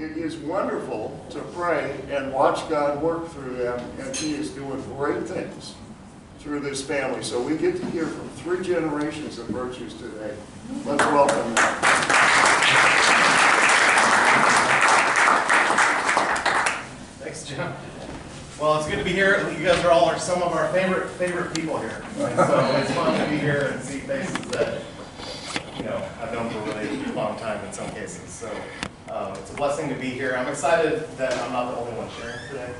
it is wonderful to pray and watch God work through them, and He is doing great things through this family. So we get to hear from 3 generations of virtues today. Let's welcome them. Thanks, Jim. Well, it's good to be here. You guys are some of our favorite people here. And so it's fun to be here and see faces that, you know, I've known for a really long time in some cases. So it's a blessing to be here. I'm excited that I'm not the only one sharing today,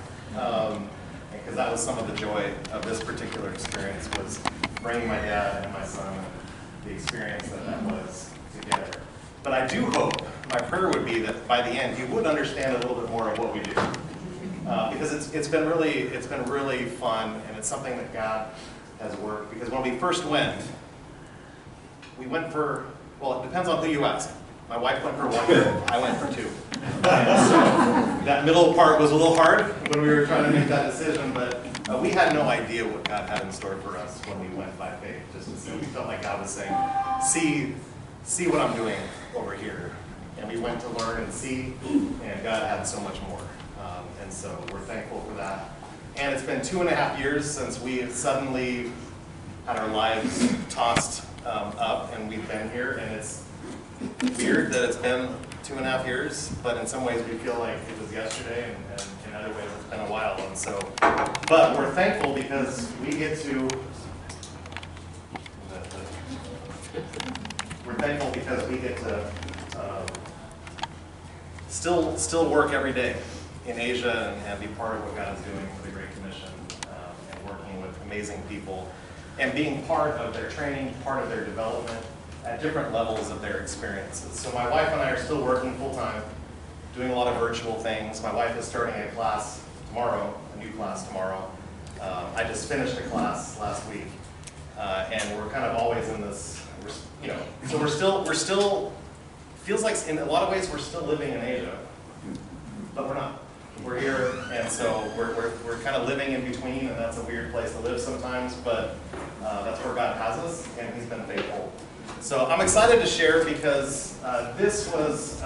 because that was some of the joy of this particular experience, was bringing my dad and my son, the experience that was together. But I do hope, my prayer would be that by the end you would understand a little bit more of what we do. Because it's been really fun, and it's something that God has worked. Because when we first went, we went for, well, it depends on who you ask. My wife went for 1 year, I went for 2. And so that middle part was a little hard when we were trying to make that decision, but we had no idea what God had in store for us when we went by faith. Just to see, we felt like God was saying, see what I'm doing over here. And we went to learn and see, and God had so much more. And so we're thankful for that. And it's been 2.5 years since we suddenly had our lives tossed up, and we've been here, and it's weird that it's been 2.5 years, but in some ways we feel like it was yesterday, and in other ways it's been a while. And so, but we're thankful because we get to, still work every day in Asia and be part of what God is doing for the Great Commission, and working with amazing people and being part of their training, part of their development at different levels of their experiences. So my wife and I are still working full-time, doing a lot of virtual things. My wife is starting a class tomorrow, a new class tomorrow. I just finished a class last week, and we're kind of always in this, you know, so we're still, feels like in a lot of ways we're still living in Asia, but we're not. We're here, and so we're kind of living in between, and that's a weird place to live sometimes, but that's where God has us, and He's been faithful. So I'm excited to share because this was,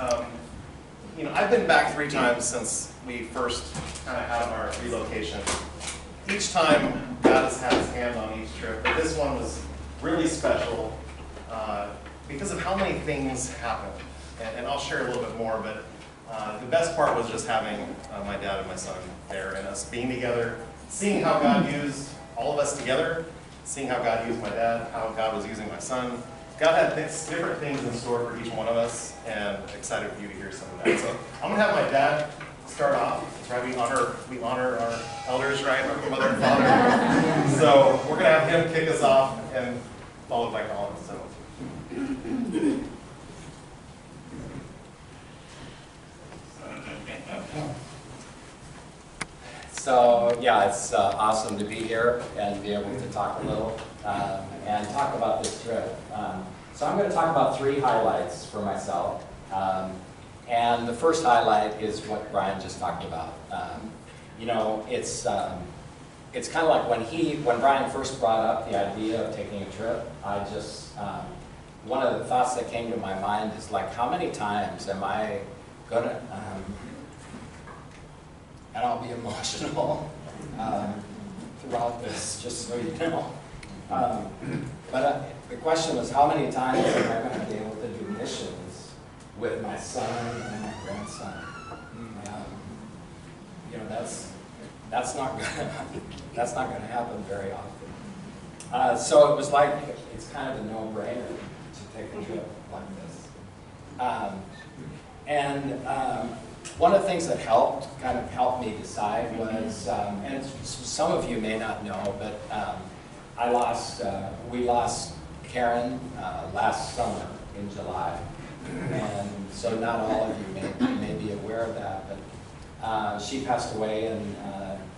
you know, I've been back 3 times since we first kind of had our relocation. Each time God has had His hand on each trip, but this one was really special because of how many things happened. And I'll share a little bit more, but the best part was just having my dad and my son there and us being together, seeing how God used all of us together, seeing how God used my dad, how God was using my son. God had different things in store for each one of us, and excited for you to hear some of that. So I'm going to have my dad start off. Right? We honor our elders, right? Our mother and father. So we're going to have him kick us off, and followed by Colin. So yeah, it's awesome to be here and be able to talk a little and talk about this trip. So I'm going to talk about 3 highlights for myself. And the first highlight is what Brian just talked about. You know, it's kind of like when Brian first brought up the idea of taking a trip, I just, one of the thoughts that came to my mind is like, how many times am I going to, and I'll be emotional throughout this, just so you know. But the question was, how many times am I going to be able to do missions with my son and my grandson? You know, that's not going to happen very often. So it was like, it's kind of a no-brainer to take a trip like this. One of the things that kind of helped me decide was, and some of you may not know, but we lost Karen last summer in July. And so not all of you may be aware of that, but she passed away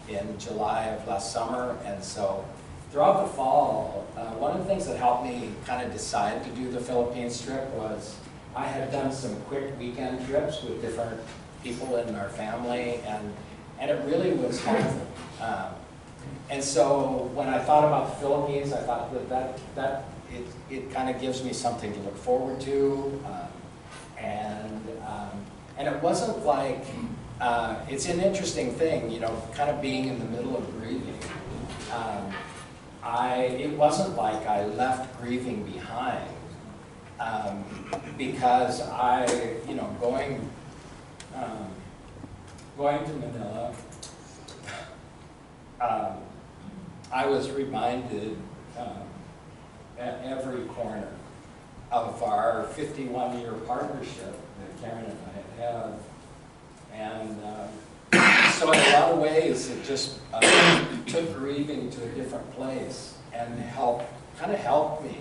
in July of last summer. And so throughout the fall, one of the things that helped me kind of decide to do the Philippines trip was I had done some quick weekend trips with different people in our family, and it really was helpful. And so when I thought about the Philippines, I thought that it kind of gives me something to look forward to, and And it wasn't like, it's an interesting thing, you know, kind of being in the middle of grieving. It wasn't like I left grieving behind, because you know, going to Manila, I was reminded at every corner of our 51-year partnership that Karen and I had. And so in a lot of ways, it just took grieving to a different place and kind of helped me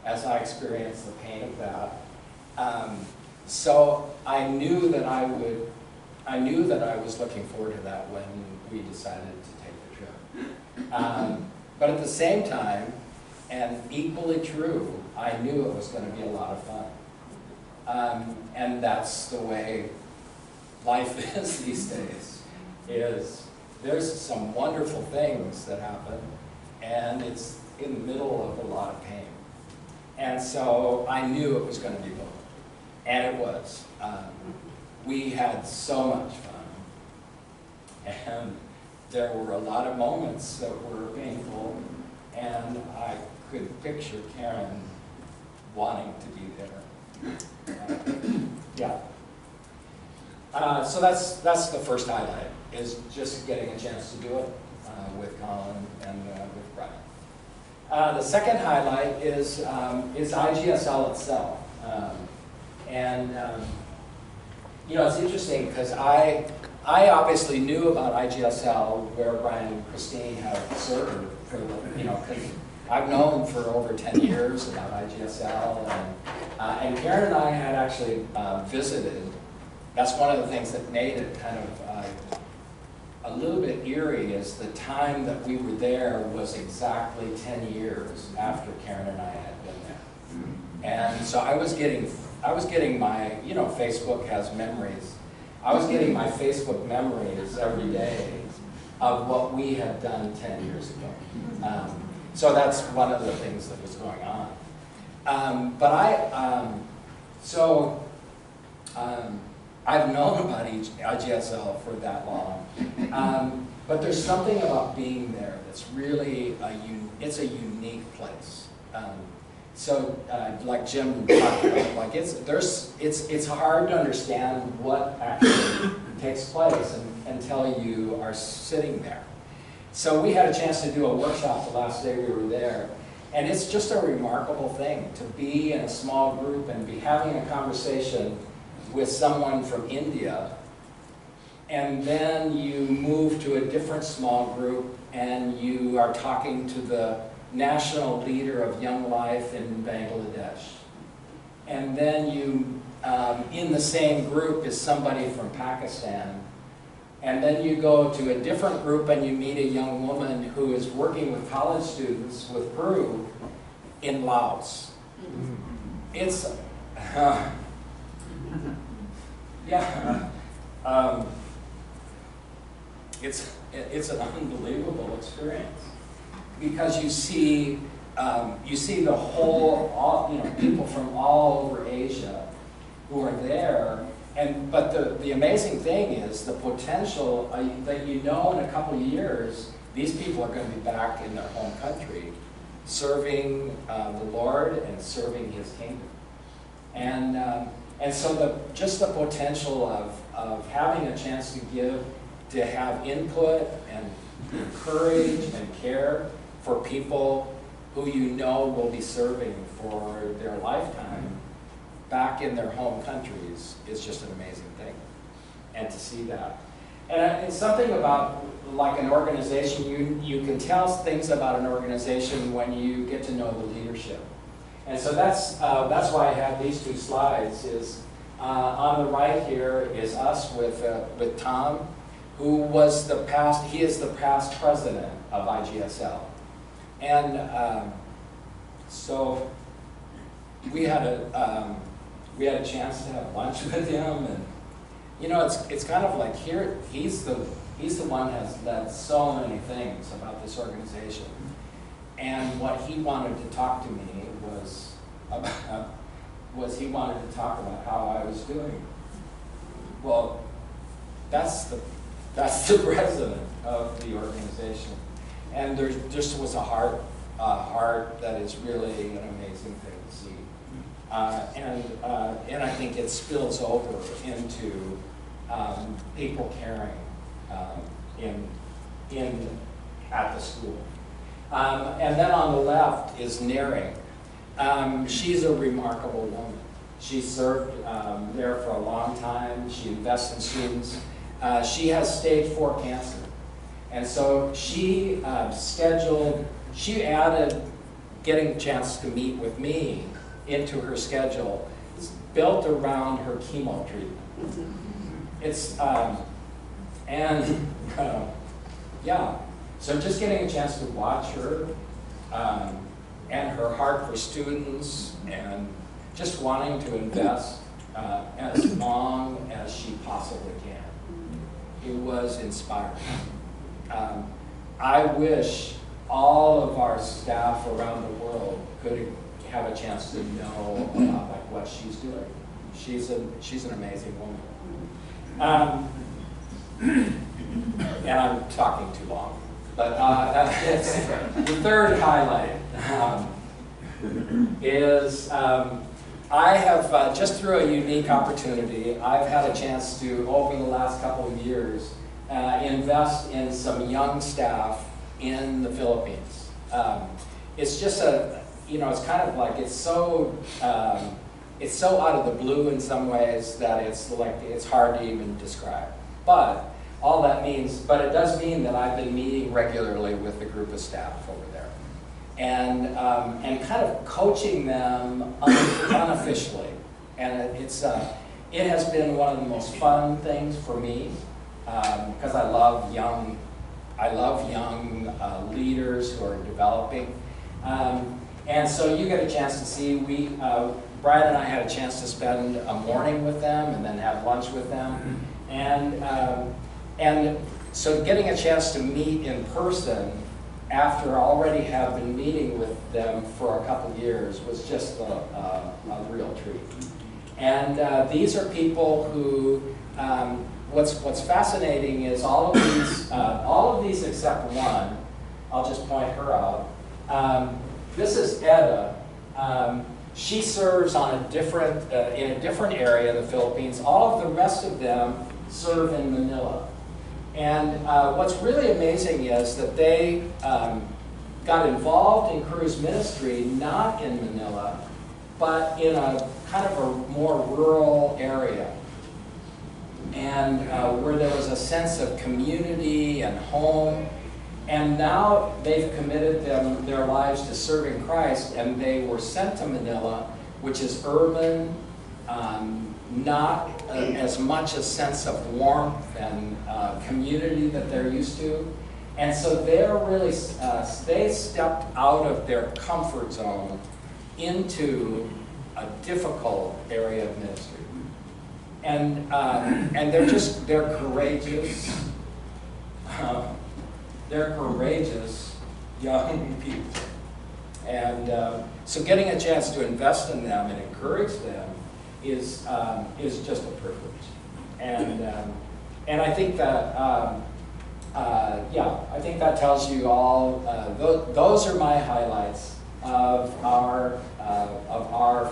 as I experienced the pain of that. So I knew that I was looking forward to that when we decided to take the trip. But at the same time, and equally true, I knew it was going to be a lot of fun. And that's the way life is these days. There's some wonderful things that happen, and it's in the middle of a lot of pain. And so I knew it was going to be both. And it was. We had so much fun. And there were a lot of moments that were painful, and I could picture Karen wanting to be there. Yeah. So that's the first highlight, is just getting a chance to do it with Colin and with Brian. The second highlight is IGSL itself. You know, it's interesting because I obviously knew about IGSL, where Brian and Christine have served for, you know, because I've known for over 10 years about IGSL, and Karen and I had actually visited. That's one of the things that made it kind of a little bit eerie, is the time that we were there was exactly 10 years after Karen and I had been there. And so I was getting my, you know, Facebook has memories. I was getting my Facebook memories every day of what we had done 10 years ago. So that's one of the things that was going on. I've known about IGSL for that long. But there's something about being there that's really it's a unique place. So, like Jim talked about, like it's hard to understand what actually takes place until you are sitting there. So we had a chance to do a workshop the last day we were there, and it's just a remarkable thing to be in a small group and be having a conversation with someone from India, and then you move to a different small group and you are talking to the national leader of Young Life in Bangladesh. And then you, in the same group is somebody from Pakistan. And then you go to a different group and you meet a young woman who is working with college students with Peru in Laos. It's, it's an unbelievable experience. Because you see the whole, you know, people from all over Asia who are there, but the amazing thing is the potential that, you know, in a couple of years these people are going to be back in their home country, serving the Lord and serving His kingdom, and so just the potential of having a chance to have input and encourage and care for people who you know will be serving for their lifetime back in their home countries is just an amazing thing. And to see that. And it's something about, like, an organization, you can tell things about an organization when you get to know the leadership. And so that's why I have these two slides. On the right here is us with Tom, who was he is the past president of IGSL. And so we had a chance to have lunch with him, and you know, it's kind of like he's the one has led so many things about this organization, and what he wanted to talk to me he wanted to talk about how I was doing. Well, that's the president of the organization, and there just was a heart that is really an amazing thing to see, and I think it spills over into people caring at the school. And then on the left is Neri. She's a remarkable woman. She served there for a long time. She invests in students. She has stage 4 cancer. And so she she added getting a chance to meet with me into her schedule. It's built around her chemo treatment. It's, yeah. So just getting a chance to watch her and her heart for students and just wanting to invest as long as she possibly can. It was inspiring. I wish all of our staff around the world could have a chance to know about like what she's doing. She's an amazing woman. And I'm talking too long. But the third highlight is I have, just through a unique opportunity, I've had a chance to, over the last couple of years, invest in some young staff in the Philippines. It's just it's kind of like, it's so out of the blue in some ways that it's hard to even describe. But all that means, but it does mean that I've been meeting regularly with a group of staff over there, and kind of coaching them unofficially, and it has been one of the most fun things for me because I love young leaders who are developing, and so you get a chance to see. Brian and I had a chance to spend a morning with them and then have lunch with them, and so getting a chance to meet in person after already have been meeting with them for a couple years was just a real treat. And these are people who, what's fascinating is all of these except one, I'll just point her out. This is Etta. She serves on in a different area of the Philippines. All of the rest of them serve in Manila. And what's really amazing is that they got involved in cruise ministry not in Manila, but in a kind of a more rural area, and where there was a sense of community and home. And now they've committed their lives to serving Christ, and they were sent to Manila, which is urban, not as much a sense of warmth and community that they're used to. And so they're really, they stepped out of their comfort zone into a difficult area of ministry. And they're courageous. They're courageous young people. And so getting a chance to invest in them and encourage them is just a privilege. And I think that, I think that tells you all, those are my highlights of our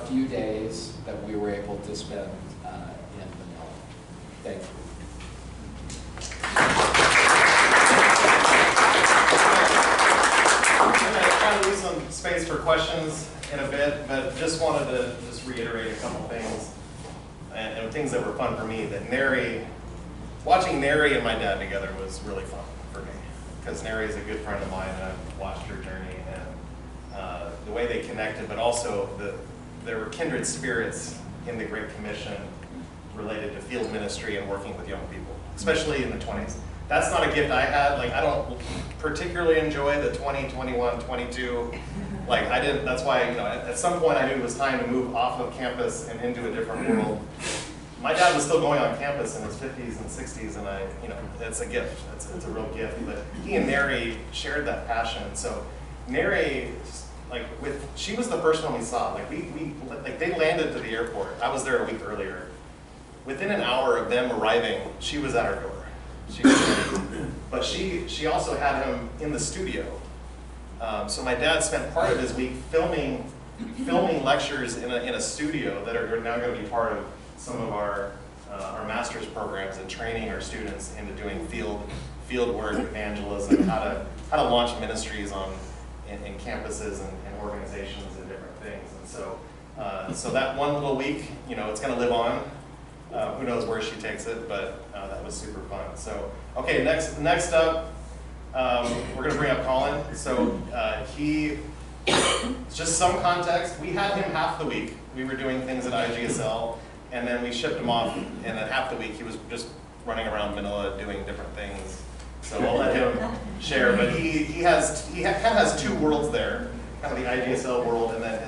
few days that we were able to spend in Manila. Thank you. Leave some space for questions in a bit, but just wanted to reiterate a couple things and things that were fun for me. That watching Neri and my dad together was really fun for me, because Neri is a good friend of mine and I've watched her journey and the way they connected, but also there were kindred spirits in the Great Commission related to field ministry and working with young people, especially in the 20s. That's not a gift I had. Like, I don't particularly enjoy the 20, 21, 22. Like, I didn't, that's why, at some point I knew it was time to move off of campus and into a different world. My dad was still going on campus in his 50s and 60s, and it's a gift. It's a real gift. But he and Neri shared that passion. So Neri, she was the first one we saw. Like, they landed to the airport. I was there a week earlier within an hour of them arriving, she was at our door. She was ready. But she also had him in the studio. So my dad spent part of his week filming lectures in a studio that are now going to be part of some of our master's programs and training our students into doing field work, evangelism, how to launch ministries in campuses and organizations and different things. And so that one little week, it's going to live on. Who knows where she takes it, but that was super fun. So, okay, next up, we're going to bring up Colin. So just some context, we had him half the week. We were doing things at IGSL, and then we shipped him off, and then half the week he was just running around Manila doing different things. So I'll let him share, but he kind of has two worlds there, kind of the IGSL world and then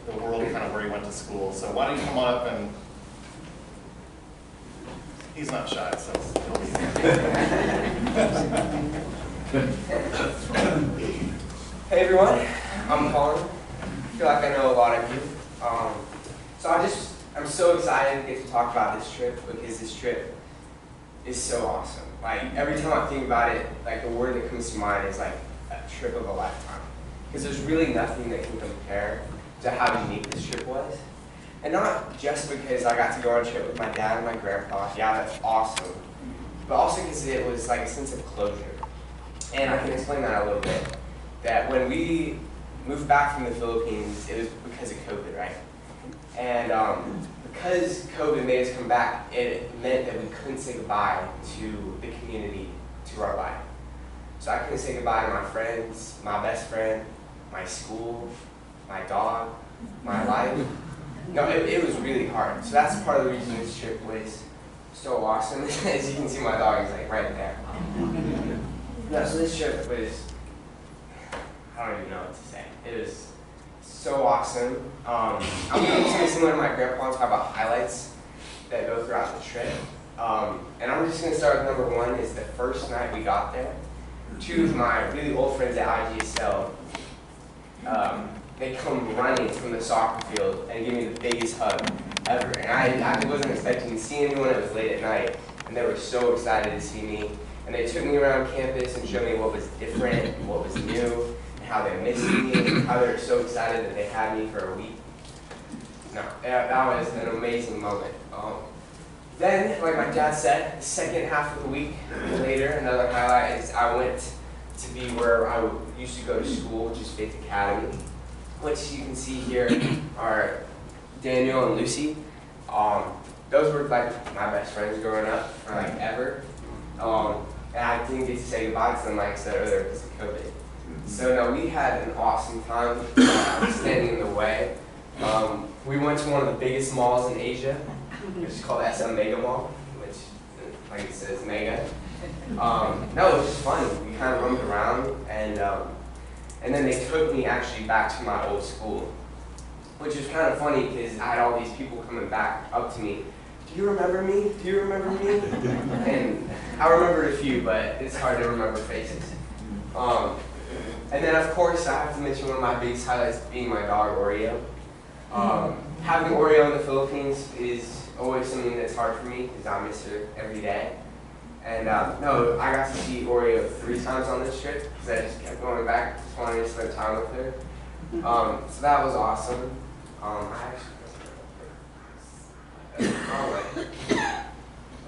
the world kind of where he went to school. So why don't you come on up and, he's not shy, so he'll be Hey everyone, I'm Colin. I feel like I know a lot of you. I'm so excited to get to talk about this trip because this trip is so awesome. Like every time I think about it, like the word that comes to mind is like a trip of a lifetime. Because there's really nothing that can compare to how unique this trip was. And not just because I got to go on a trip with my dad and my grandpa, yeah, that's awesome. But also because it was like a sense of closure. And I can explain that a little bit. That when we moved back from the Philippines, it was because of COVID, right? And because COVID made us come back, it meant that we couldn't say goodbye to the community, to our life. So I couldn't say goodbye to my friends, my best friend, my school, my dog, my life. No, it was really hard. So that's part of the reason this trip was so awesome. As you can see, my dog is like right there. No, so this trip was, I don't even know what to say. It was so awesome. I'm going to be similar to my grandpa and talk about highlights that go throughout the trip. And I'm just going to start with number one is the first night we got there. Two of my really old friends at IGSL, they come running from the soccer field and give me the biggest hug ever. And I wasn't expecting to see anyone. It was late at night, and they were so excited to see me. And they took me around campus and showed me what was different and what was new, and how they missed me, and how they were so excited that they had me for a week. No, that was an amazing moment. Then, like my dad said, the second half of the week later, another highlight is I went to be where I used to go to school, which is Faith Academy, which you can see here are Daniel and Lucy. Those were like my best friends growing up, for like ever. And I didn't get to say goodbye to them like I said earlier because of COVID. So no, we had an awesome time standing in the way. We went to one of the biggest malls in Asia, which is called SM Mega Mall, which, like it says, mega. No, it was just fun. We kind of roamed around, and then they took me actually back to my old school, which was kind of funny because I had all these people coming back up to me. Do you remember me? Do you remember me? And I remembered a few, but it's hard to remember faces. And then, of course, I have to mention one of my biggest highlights being my dog, Oreo. Having Oreo in the Philippines is always something that's hard for me because I miss her every day. And no, I got to see Oreo 3 times on this trip because I just kept going back, just wanting to spend time with her. So that was awesome.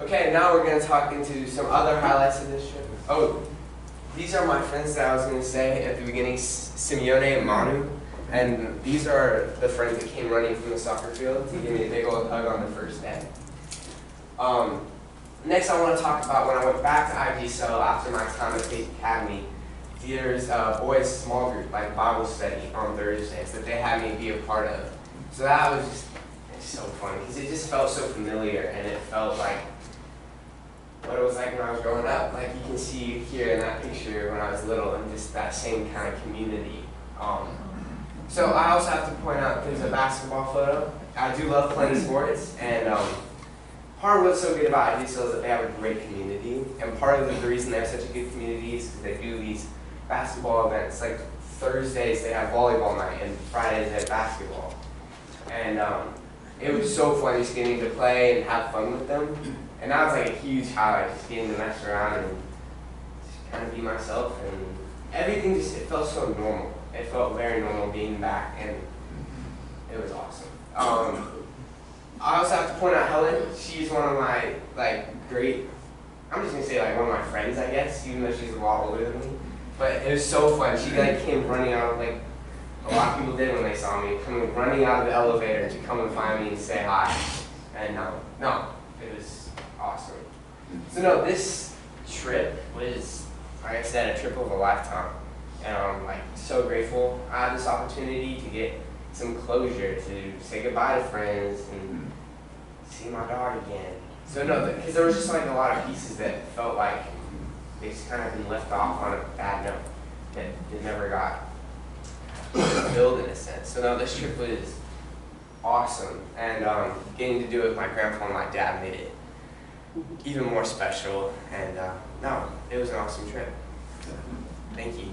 Okay, now we're going to talk into some other highlights of this trip. Oh, these are my friends that I was going to say at the beginning, Simeone and Manu. And these are the friends that came running from the soccer field to give me a big old hug on the first day. Next, I want to talk about when I went back to IGSL after my time at Faith Academy. There's a boys' small group, like Bible study on Thursdays, that they had me be a part of. So that was just so fun, because it just felt so familiar, and it felt like what it was like when I was growing up. Like you can see here in that picture when I was little, and just that same kind of community. So I also have to point out there's a basketball photo. I do love playing sports, and part of what's so good about IGSL is that they have a great community, and part of the reason they have such a good community is because they do these basketball events. Like Thursdays they have volleyball night, and Fridays they have basketball. And it was so fun just getting to play and have fun with them. And that was like a huge highlight, just getting to mess around and just kind of be myself. And everything just, it felt so normal. It felt very normal being back, and it was awesome. I also have to point out Helen. She's one of my great, I'm just gonna say one of my friends, I guess, even though she's a lot older than me. But it was so fun. She came running out, a lot of people did when they saw me, coming running out of the elevator to come and find me and say hi. And no, it was awesome. So no, this trip was, like I said, a trip of a lifetime. And I'm so grateful I had this opportunity to get some closure, to say goodbye to friends and see my dog again. So no, because there was just a lot of pieces that felt like they just kind of been left off on a bad note that never got fulfilled in a sense. So no, this trip was awesome, and getting to do it with my grandpa and my dad made it even more special. And no, it was an awesome trip. Thank you.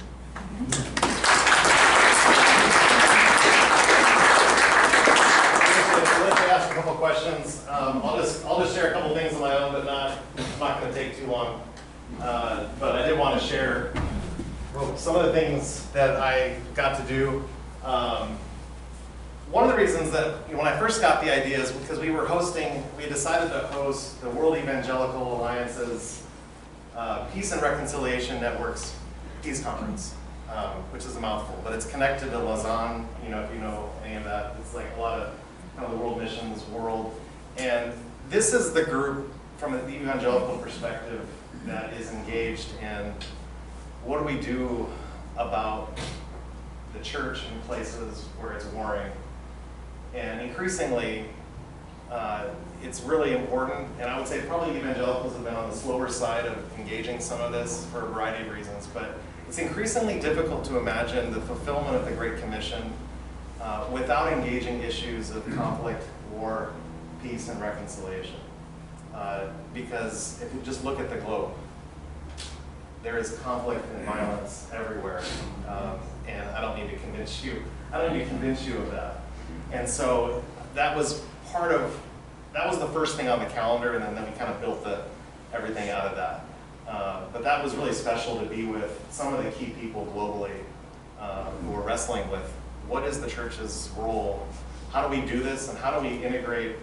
Let me ask a couple questions. I'll just share a couple things on my own, but I'm not going to take too long. But I did want to share some of the things that I got to do. One of the reasons that when I first got the idea is because we decided to host the World Evangelical Alliance's Peace and Reconciliation Network's Peace Conference, which is a mouthful, but it's connected to Lausanne, if you know any of that. It's a lot of the world missions world. And this is the group from the evangelical perspective that is engaged in what do we do about the church in places where it's warring. And increasingly, it's really important, and I would say probably evangelicals have been on the slower side of engaging some of this for a variety of reasons, but it's increasingly difficult to imagine the fulfillment of the Great Commission without engaging issues of conflict, war, peace, and reconciliation. Because if you just look at the globe, there is conflict and violence everywhere, and I don't need to convince you of that. And so that was the first thing on the calendar, and then we kind of built everything out of that. But that was really special to be with some of the key people globally who are wrestling with what is the church's role, how do we do this, and how do we integrate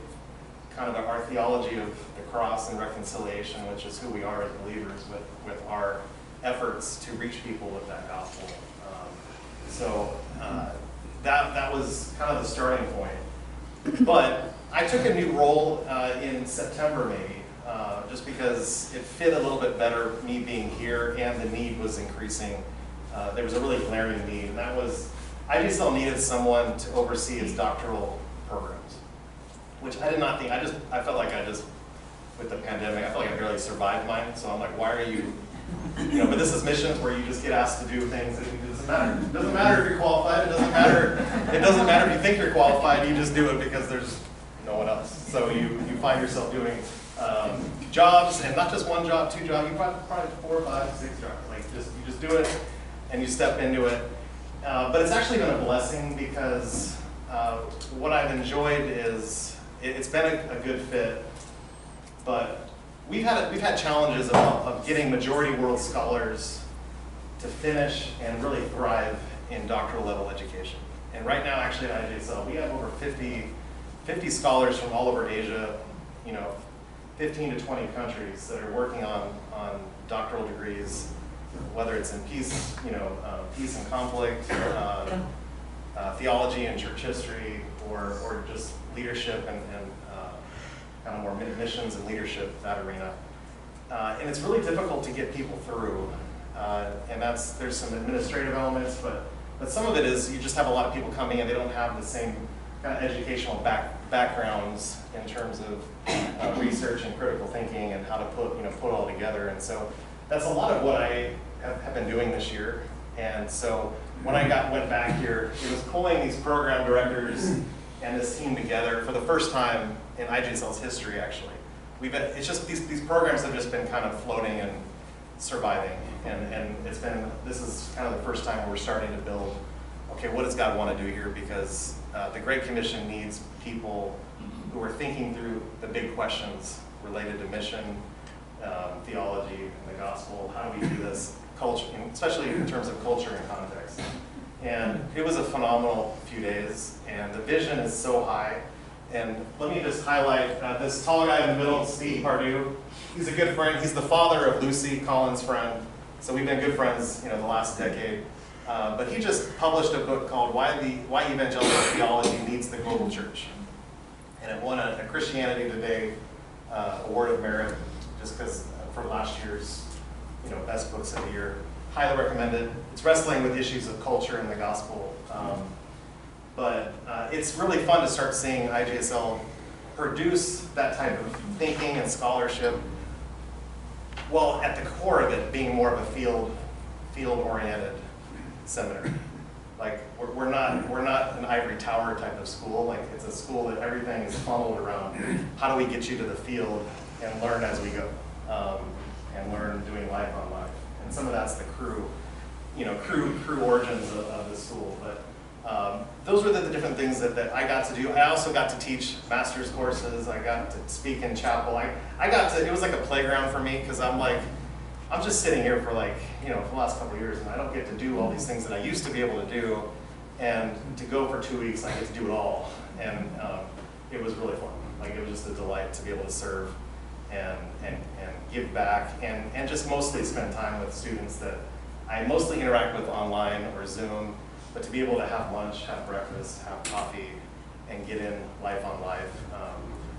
kind of our theology of the cross and reconciliation, which is who we are as believers, with our efforts to reach people with that gospel. That was kind of the starting point. But I took a new role in September maybe, just because it fit a little bit better, me being here, and the need was increasing. There was a really glaring need, and that was, IGSL needed someone to oversee its doctoral programs, which I did not think, I felt like with the pandemic, I felt like I barely survived mine, so I'm like, why are you, but this is missions where you just get asked to do things, and it doesn't matter. It doesn't matter if you're qualified, it doesn't matter if you think you're qualified, you just do it because there's no one else. So you find yourself doing jobs, and not just one job, two jobs, you probably 4, 5, 6 jobs. You just do it, and you step into it. But it's actually been a blessing because what I've enjoyed is it's been a good fit, but we've had challenges of getting majority world scholars to finish and really thrive in doctoral level education. And right now, actually at IJSL, we have over 50 scholars from all over Asia, 15 to 20 countries that are working on doctoral degrees, whether it's in peace, peace and conflict, theology and church history, or just leadership and kind of more missions and leadership, that arena. And it's really difficult to get people through. And there's some administrative elements, but some of it is you just have a lot of people coming and they don't have the same kind of educational backgrounds in terms of research and critical thinking and how to put it all together. And so that's a lot of what I have been doing this year. And so when I went back here, it was pulling these program directors and this team together for the first time in IJSL's history, actually. It's just these programs have just been kind of floating and surviving. And this is kind of the first time we're starting to build, okay, what does God want to do here? Because the Great Commission needs people who are thinking through the big questions related to mission, theology, and the gospel. How do we do this, culture, especially in terms of culture and context. And it was a phenomenal few days, and the vision is so high. And let me just highlight this tall guy in the middle, Steve Pardue. He's a good friend. He's the father of Lucy, Colin's friend. So we've been good friends, the last decade. But he just published a book called Why Evangelical Theology Needs the Global Church. And it won a Christianity Today Award of Merit, just because for last year's best books of the year. Highly recommended. It's wrestling with issues of culture and the gospel. But it's really fun to start seeing IGSL produce that type of thinking and scholarship, while at the core of it being more of a field-oriented seminary. Like we're not an ivory tower type of school. Like it's a school that everything is funneled around. How do we get you to the field and learn as we go, and learn doing life on life. And some of that's the crew origins of the school. But those were the different things that I got to do. I also got to teach master's courses. I got to speak in chapel. It was like a playground for me, because I'm just sitting here for for the last couple of years, and I don't get to do all these things that I used to be able to do. And to go for 2 weeks, I get to do it all. And it was really fun. It was just a delight to be able to serve and give back, and just mostly spend time with students that I mostly interact with online or Zoom. But to be able to have lunch, have breakfast, have coffee, and get in life on life.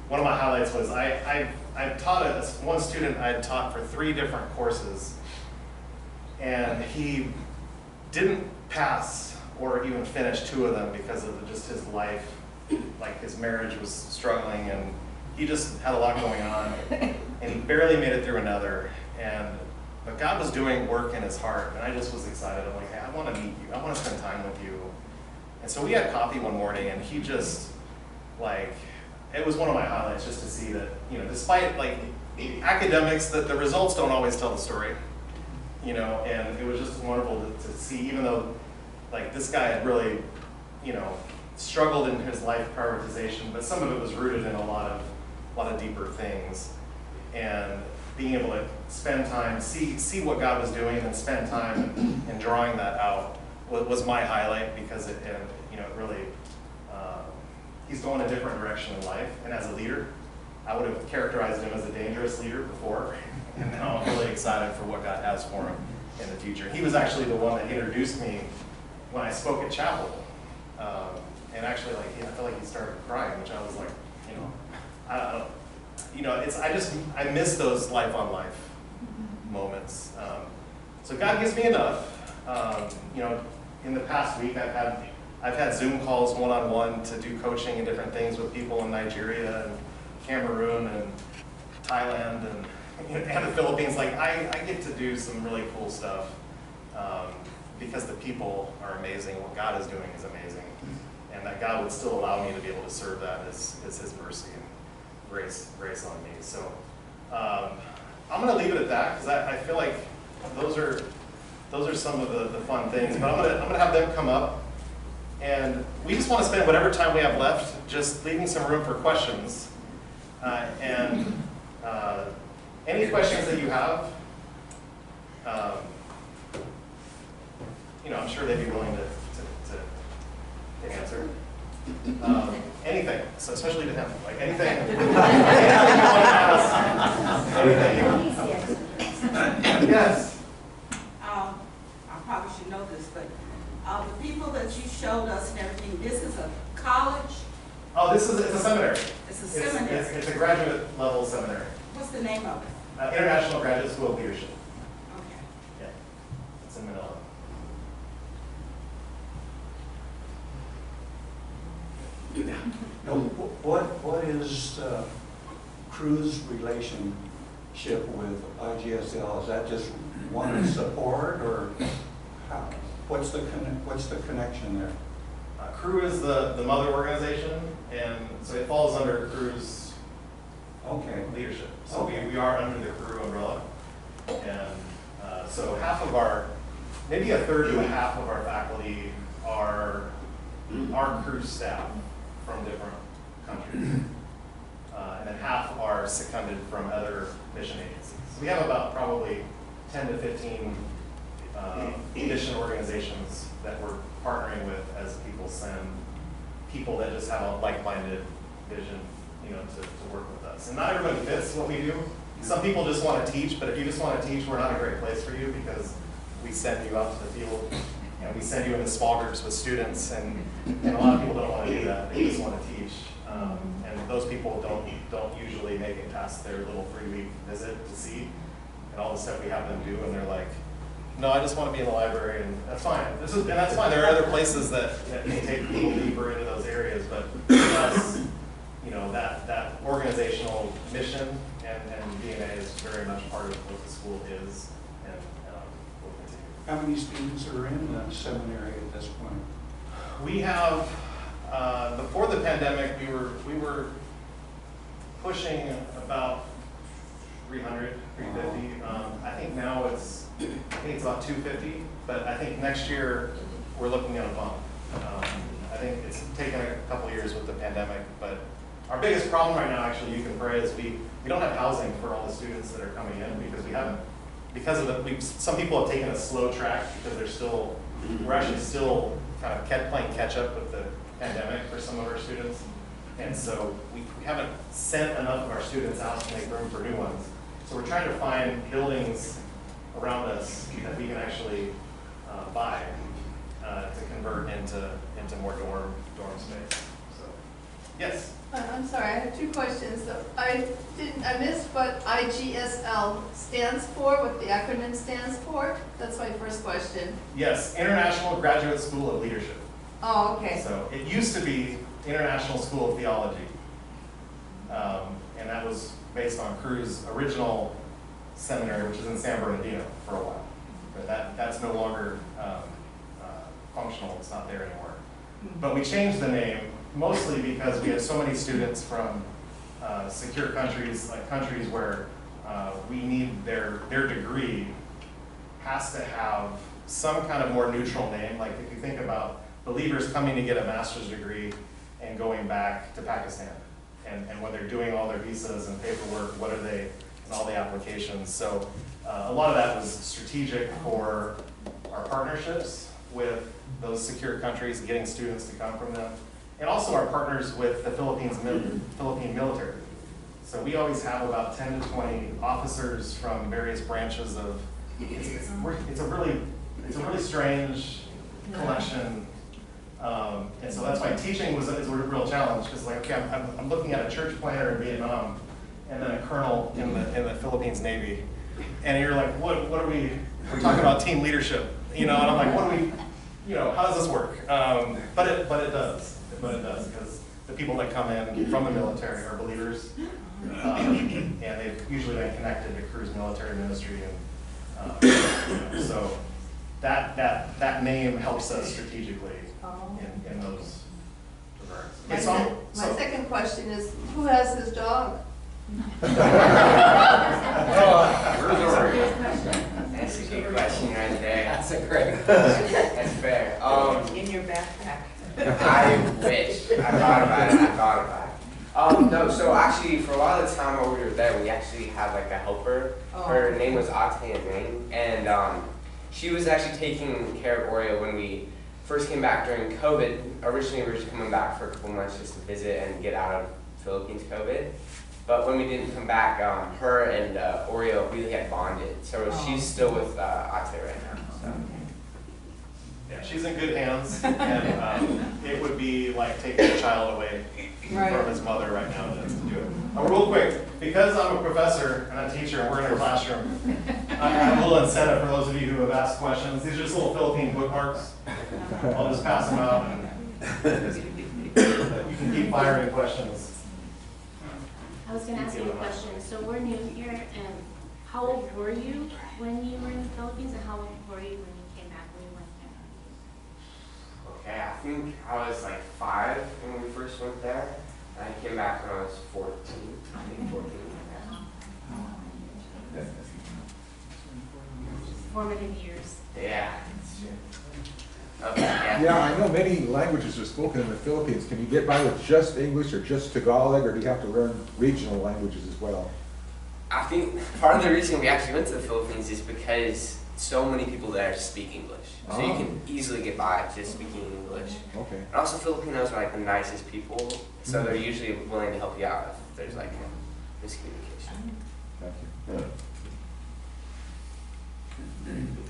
One of my highlights was I've taught one student I had taught for 3 different courses, and he didn't pass or even finish 2 of them because of just his life. Like his marriage was struggling, and he just had a lot going on, and he barely made it through another. But God was doing work in his heart, and I just was excited. I'm like, hey, I want to meet you. I want to spend time with you. And so we had coffee one morning, and he just, it was one of my highlights just to see that, despite, academics, that the results don't always tell the story, and it was just wonderful to see, even though, this guy had really, struggled in his life prioritization, but some of it was rooted in a lot of deeper things. And being able to spend time, see what God was doing, and spend time in drawing that out was my highlight, because it really, he's going a different direction in life. And as a leader, I would have characterized him as a dangerous leader before, and now I'm really excited for what God has for him in the future. He was actually the one that introduced me when I spoke at chapel, and actually, I felt like he started crying, which I was like, I miss those life on life moments. So God gives me enough. In the past week, I've had Zoom calls one-on-one to do coaching and different things with people in Nigeria and Cameroon and Thailand and the Philippines. I get to do some really cool stuff because the people are amazing. What God is doing is amazing, and that God would still allow me to be able to serve that is His mercy and grace on me. So I'm going to leave it at that, because I feel like those are some of the fun things. But I'm going to have them come up, and we just want to spend whatever time we have left just leaving some room for questions. Any questions that you have, I'm sure they'd be willing to answer. Anything, so especially to him, anything. Anything you want to ask. Anything. Yes. I probably should know this, but the people that you showed us and everything, this is a college? Oh, it's a seminary. It's a seminary. It's a graduate level seminary. What's the name of it? International Graduate School of Leadership. Okay. Yeah, it's in Manila. Now, what is Crew's relationship with IGSL? Is that just one support, or how? What's the connection there? Crew is the mother organization, and so it falls under Crew's leadership. So we are under the Crew umbrella, and so maybe a third to a half of our faculty are Crew staff from different countries. half are seconded from other mission agencies. So we have about probably 10 to 15 mission organizations that we're partnering with as people send people that just have a like-minded vision, to work with us. And not everybody fits what we do. Some people just want to teach, but if you just want to teach, we're not a great place for you because we send you out to the field and we send you into small groups with students, and a lot of people don't want to do that. They just want to teach. And those people don't usually make it past their little 3-week visit to see and all the stuff we have them do, and they're like, no, I just want to be in the library, and that's fine. And that's fine. There are other places that may take people deeper into those areas, but for us, that organizational mission and DNA is very much part of what the school is, and will continue. How many students are in the seminary at this point? We have, before the pandemic, we were pushing about 300, 350. I think now it's about 250, but I think next year we're looking at a bump. I think it's taken a couple years with the pandemic, but our biggest problem right now, actually, you can pray, is we don't have housing for all the students that are coming in some people have taken a slow track because we're actually still kind of playing catch up with the pandemic for some of our students. And so we haven't sent enough of our students out to make room for new ones. So we're trying to find buildings around us that we can actually buy to convert into more dorm space. So, yes? I'm sorry, I have 2 questions. So I missed what IGSL stands for, what the acronym stands for. That's my first question. Yes, International Graduate School of Leadership. Oh, okay. So it used to be International School of Theology, and that was based on Cru's original seminary, which is in San Bernardino for a while. But that's no longer functional. It's not there anymore. But we changed the name mostly because we had so many students from secure countries, like countries where we need their degree has to have some kind of more neutral name. Like if you think about believers coming to get a master's degree and going back to Pakistan, and when they're doing all their visas and paperwork, what are they, and all the applications. So a lot of that was strategic for our partnerships with those secure countries, getting students to come from them, and also our partners with the Philippine military. So we always have about 10 to 20 officers from various branches of, it's a really strange collection. And so that's why teaching is a real challenge, because like, okay, I'm looking at a church planter in Vietnam and then a colonel in the Philippines Navy. And you're like, what are we're talking about team leadership, and I'm like, what do we, how does this work? But it does, because the people that come in from the military are believers, and they've usually been connected to Cru's military ministry, and so that name helps us strategically in those regards. My second question is, who has his dog? That's a good question right there. That's a great That's fair. In your backpack. I wish. I thought about it. No, so actually, for a lot of the time while we were there, we actually had like a helper. Her name was Octane Ring, and she was actually taking care of Oreo when we first came back during COVID. Originally, we were just coming back for a couple months just to visit and get out of Philippines COVID. But when we didn't come back, her and Oreo really had bonded. So she's still with Octane right now. So. Yeah, she's in good hands, and it would be like taking a child away from his mother right now to do it. Real quick, because I'm a professor and a teacher and we're in a classroom, I have a little incentive for those of you who have asked questions. These are just little Philippine bookmarks. I'll just pass them out, and you can keep firing questions. I was going to ask you a question. So we're new here, and how old were you when you were in the Philippines, and how old were you when you came back, when you went there? Okay, I think I was like 5 when we first went there. And I came back when I was 14. I think 14. Formative years. Yeah. Okay, yeah. Yeah, I know many languages are spoken in the Philippines. Can you get by with just English or just Tagalog, or do you have to learn regional languages as well? I think part of the reason we actually went to the Philippines is because so many people there speak English. So you can easily get by just speaking English. Okay. And also Filipinos are like the nicest people, so they're usually willing to help you out if there's like a miscommunication. Thank you.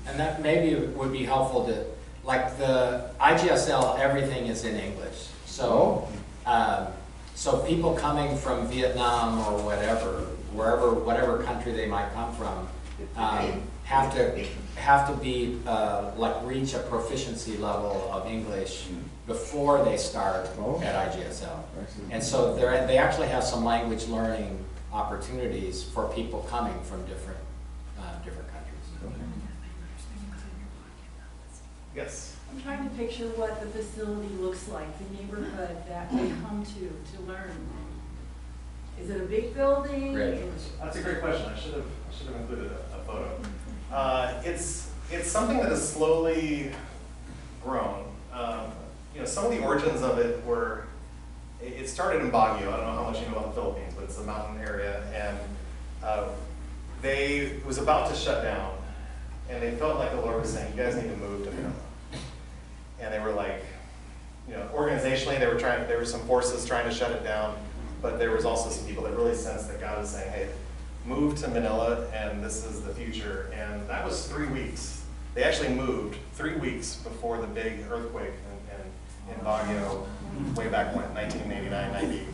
And that maybe would be helpful to, like the IGSL, everything is in English. So, so people coming from Vietnam or whatever, whatever country they might come from, have to be like reach a proficiency level of English before they start at IGSL. And so they actually have some language learning opportunities for people coming from different countries. Yes. I'm trying to picture what the facility looks like, the neighborhood that they come to learn. Is it a big building? Great. That's a great question. I should have included a photo. It's something that has slowly grown. You know, some of the origins of it were, it started in Baguio. I don't know how much you know about the Philippines, but it's a mountain area, and it was about to shut down, and they felt like the Lord was saying, "You guys need to move to Manila." And they were like, you know, organizationally, there were some forces trying to shut it down, but there was also some people that really sensed that God was saying, "Hey, move to Manila, and this is the future." And that was 3 weeks. They actually moved 3 weeks before the big earthquake in Baguio, way back when, 1989, 90,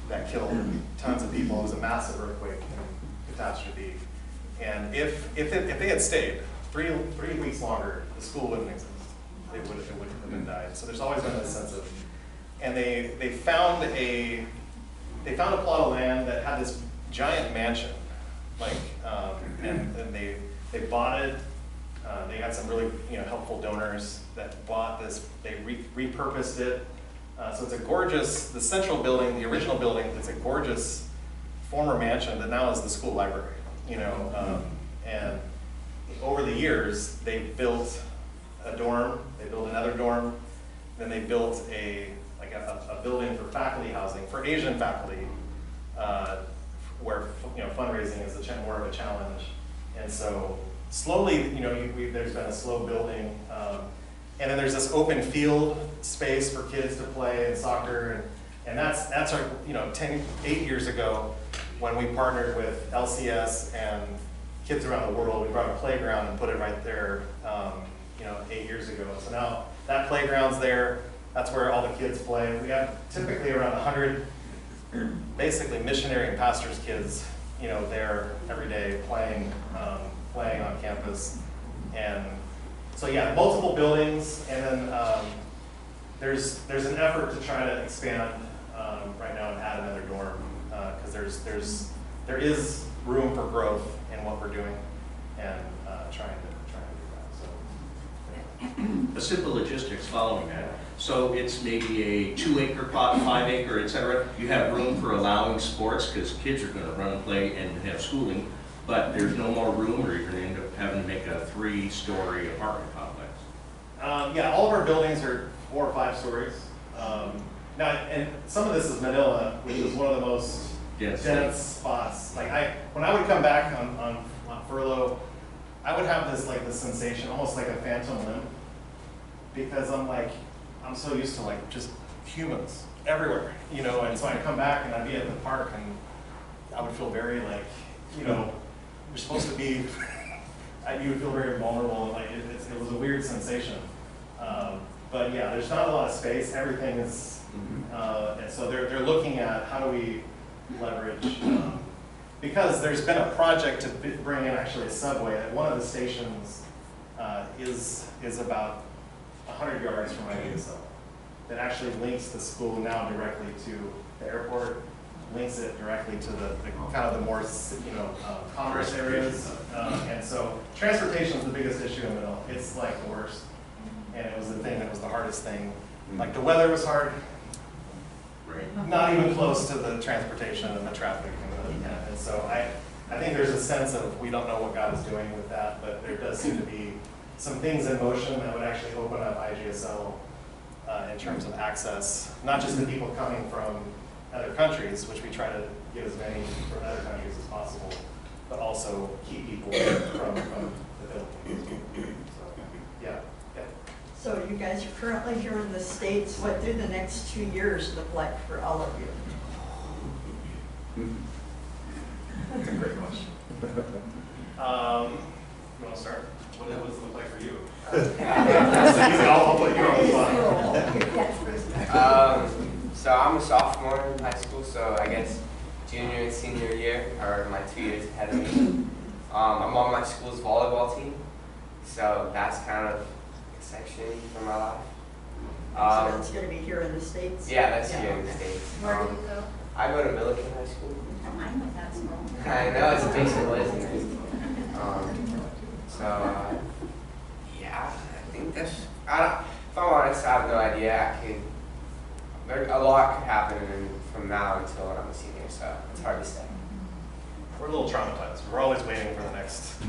that killed tons of people. It was a massive earthquake and catastrophe. And if they had stayed three weeks longer, the school wouldn't exist. It would have been died. So there's always been this sense of, and they found a plot of land that had this giant mansion, like, and they bought it. They had some really helpful donors that bought this. They repurposed it. So it's a gorgeous, the central building, the original building, it's a gorgeous former mansion that now is the school library. And over the years they built a dorm, they built another dorm, then they built a building for faculty housing, for Asian faculty, where fundraising is more of a challenge. And so slowly, there's been a slow building, and then there's this open field space for kids to play in soccer, and that's our 8 years ago when we partnered with LCS and kids around the world. We brought a playground and put it right there, 8 years ago. So now that playground's there. That's where all the kids play. We have typically around 100, basically missionary and pastors' kids, there every day playing on campus. And so yeah, multiple buildings, and then there's an effort to try to expand right now and add another dorm, because there is room for growth in what we're doing, and trying to do that. So a simple logistics following that. So it's maybe a 2-acre plot, 5-acre, etc. You have room for allowing sports because kids are going to run and play and have schooling, but there's no more room, or you're going to end up having to make a 3-story apartment complex. Yeah, all of our buildings are 4 or 5 stories. Now, and some of this is Manila, which is one of the most dense spots. Like when I would come back on furlough, I would have this sensation, almost like a phantom limb, because I'm so used to just humans everywhere, and so I'd come back and I'd be at the park and I would feel very you're supposed to be, you would feel very vulnerable, and it was a weird sensation. But yeah, there's not a lot of space, everything is, and so they're looking at how do we leverage, because there's been a project to bring in actually a subway at one of the stations is about 100 yards from IGSL, that actually links the school now directly to the airport, links it directly to the kind of the more commerce areas, and so transportation is the biggest issue in the middle. It's the worst, and it was the thing that was the hardest thing. The weather was hard, not even close to the transportation and the traffic, and so I think there's a sense of we don't know what God is doing with that, but there does seem to be some things in motion that would actually open up IGSL in terms of access, not just to people coming from other countries, which we try to get as many from other countries as possible, but also keep people from the Philippines. So, yeah. So you guys are currently here in the States. What do the next 2 years look like for all of you? That's a great question. You want to start? What does it look like for you? I'll put you on the spot. So I'm a sophomore in high school, so I guess junior and senior year are my 2 years ahead of me. I'm on my school's volleyball team, so that's kind of exciting for my life. So that's going to be here in the States? Yeah, that's here in the States. Where do you go? I go to Milliken High School. I went that school. I know, it's basically, isn't it? Yeah, I think that's, if I'm honest, I have no idea. A lot could happen from now until I'm a senior, so it's hard to say. We're a little traumatized. We're always waiting for the next,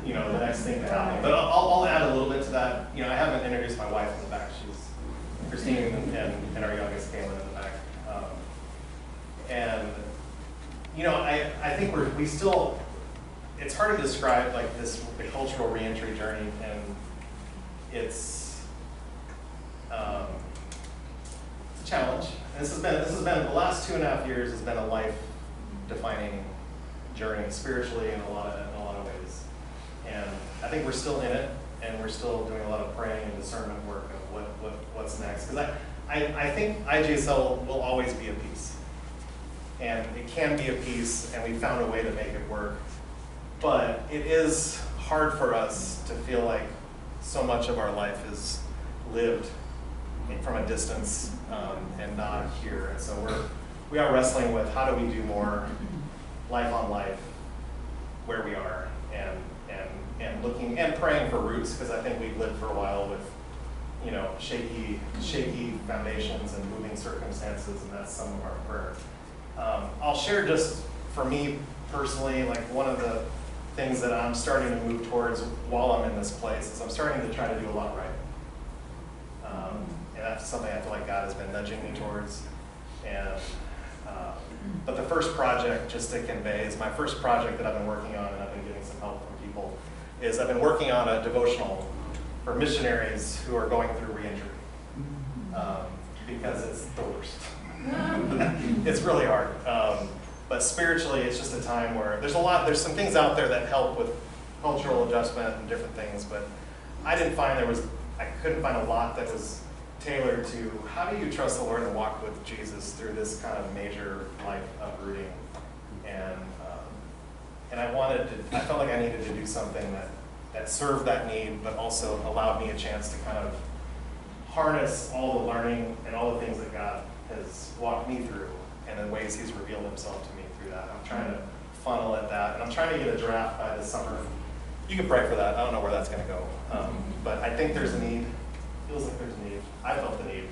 the next thing to happen. But I'll add a little bit to that. I haven't introduced my wife in the back. She's Christine and our youngest Kaylin in the back. I think we still, it's hard to describe like the cultural reentry journey, and it's a challenge. And this has been the last 2.5 years has been a life-defining journey spiritually in a lot of ways. And I think we're still in it, and we're still doing a lot of praying and discernment work of what's next. Because I think IGSL will always be a piece. And it can be a piece, and we found a way to make it work. But it is hard for us to feel like so much of our life is lived from a distance and not here. And so we are wrestling with how do we do more life on life where we are, and looking and praying for roots, because I think we've lived for a while with shaky foundations and moving circumstances, and that's some of our prayer. I'll share just for me personally, like one of the things that I'm starting to move towards while I'm in this place is I'm starting to try to do a lot right. And that's something I feel like God has been nudging me towards. But the first project, just to convey, is my first project that I've been working on, and I've been getting some help from people, is I've been working on a devotional for missionaries who are going through reentry. Because it's the worst. It's really hard. But spiritually, it's just a time where there's some things out there that help with cultural adjustment and different things, but I couldn't find a lot that was tailored to how do you trust the Lord and walk with Jesus through this kind of major life uprooting. And I felt like I needed to do something that served that need, but also allowed me a chance to kind of harness all the learning and all the things that God has walked me through and the ways He's revealed Himself to me through that. I'm trying to funnel at that, and I'm trying to get a draft by this summer. You can pray for that. I don't know where that's going to go. But I think there's a need. Feels like there's a need. I felt the need,